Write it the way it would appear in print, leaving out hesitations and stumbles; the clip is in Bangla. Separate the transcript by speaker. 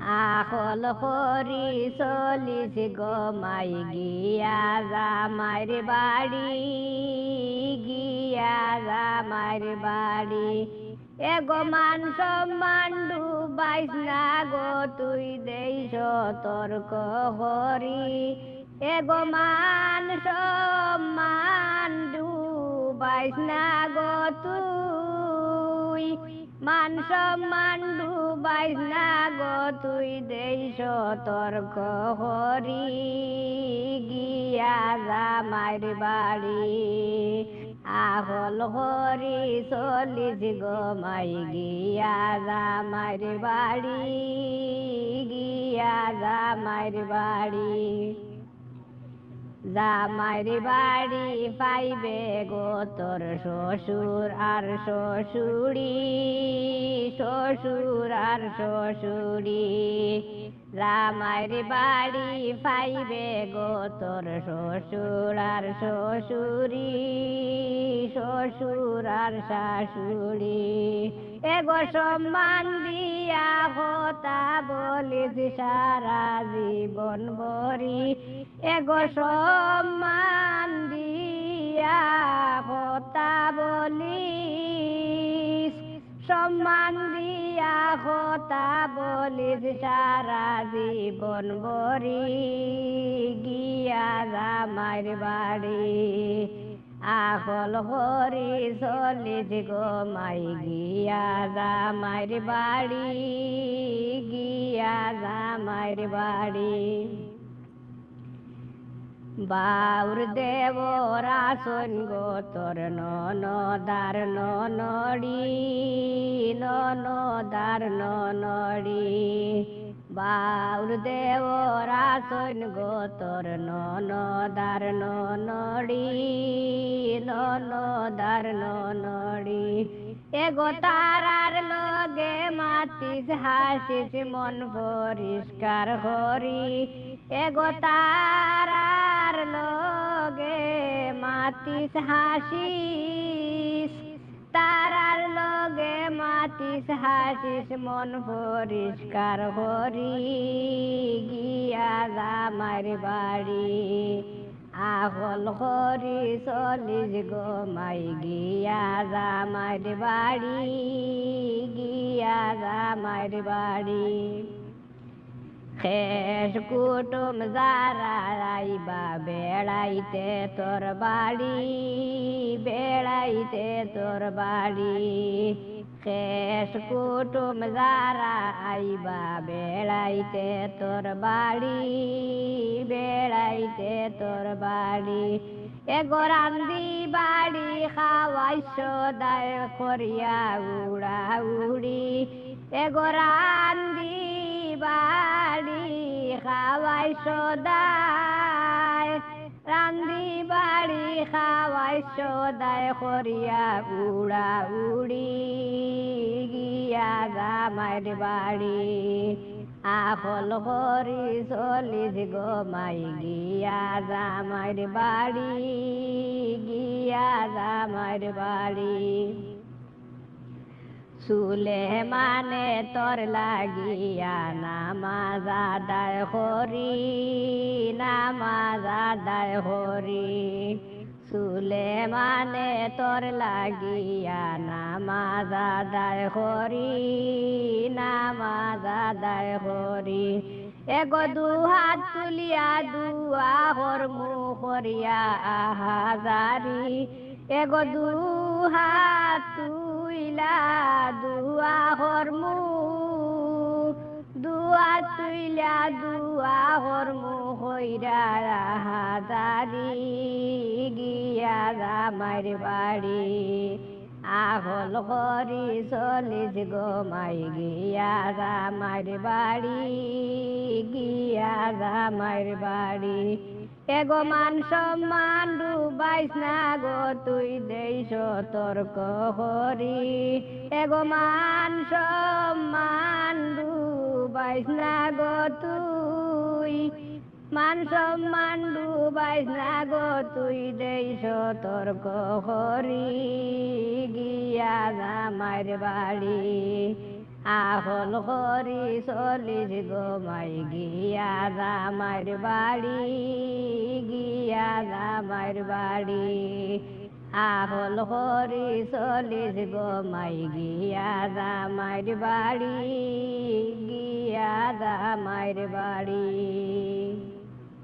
Speaker 1: আখল করি চলিস গমাই গিয়া জামাইর বাড়ি গিয়া জামাইর বাড়ি এগো মান সম্মান ডুবাইস না গো তুই দেই সতর্ক হরি এগো মান সম্মান ডুবাইস না গো তুই মান সম্মান ডুবাইস না গো তুই দেই সতর্ক হরি গিয়া জামাইর বাড়ি আহল হরি চলিস গমাই গিয়া জামাইর বাড়ি গিয়া জামাইর বাড়ি জামাইর বাড়ি পাইবে গো তোর শ্বশুর আর শ্বশুরি শ্বশুর আর শ্বশুরি জামাইর বাড়ি পাইবে গো তোর শ্বশুর আর শ্বশুরি শ্বশুর আর শাশুড়ি এগো সম্মান দিয়া কথা বলিস সারা জীবন ভরি এগো সম্মান দিয়া কথা বলিস সম্মান দিয়া কথা বলিস সারা জীবন ভরি গিয়া জামাইর বাড়ি আহল হরি চলিস গমাই গিয়া জামাইর বাড়ি গিয়া জামাইর বাড়ি বাউর দেবর আসন গো তোর ননদার ননড়ি ননদার ননড়ি বাউর দেবর আসন গো তোর ননদার ননড়ি ননদার ননড়ি এগো তারার লগে মাতিস হাসিস মন পরিষ্কার হরি এগো তারার লগে মাতিস হাসিস তারার লগে মাতিস হাসিস মন পরিষ্কার হরি গিয়া জামাইর বাড়ি আহল হরি চলিস গমাই গিয়া জামাইর বাড়ি গিয়া জামাইর বাড়ি শেষ কুটুম যারা আইবা বেড়াইতে তোর বাড়ি বেড়াইতে তোর বাড়ি শেষ কুটুম যারা আইবা বেড়াইতে তোর বাড়ি বেড়াইতে তোর বাড়ি এগো রান্দি বাড়ি খাওয়াইছ দায় করিয়া উড়া উড়ি এগো রান্দি বাড়ি খাওয়াইছ দায় রান্দি বাড়ি খাওয়াইছ দায় করিয়া উড়া উড়ি গিয়া জামাইর বাড়ি আহল হরি চলিস গমাই গিয়া জামাইর বাড়ি গিয়া জামাইর বাড়ি সুলেমানে তোর লাগিয়া নামাজ আদায় হরি নামাজ আদায় হরি সুলেমানে তোর লাগিয়া নামাজ আদায় হরি নামাজ আদায় হরি এগো দুহাত তুলিয়া দুয়া হরমু করিয়া আহাজারি এগো দুহাত তুইলা দুয়া হরমু দুয়া তুইলা দুয়া হরমু হইরা আহাজারি গিয়া জামাইর বাড়ি আহল হরি চলিস গমাই গিয়া জামাইর বাড়ি গিয়া জামাইর বাড়ি এগো মান সম্মান ডুবাইস না গো তুই দেই সতর্ক হরি এগো মান সম্মান ডুবাইস না গো তুই মান সম্মান ডুবাইস না গো তুই দেই সতর্ক হরি গিয়া জামাইর বাড়ি আহল হরি চলিস গো মাই গিয়া জামাইর বাড়ি গিয়া জামাইর বাড়ি আহল হরি চলিস গো মাই গিয়া জামাইর বাড়ি গিয়া জামাইর বাড়ি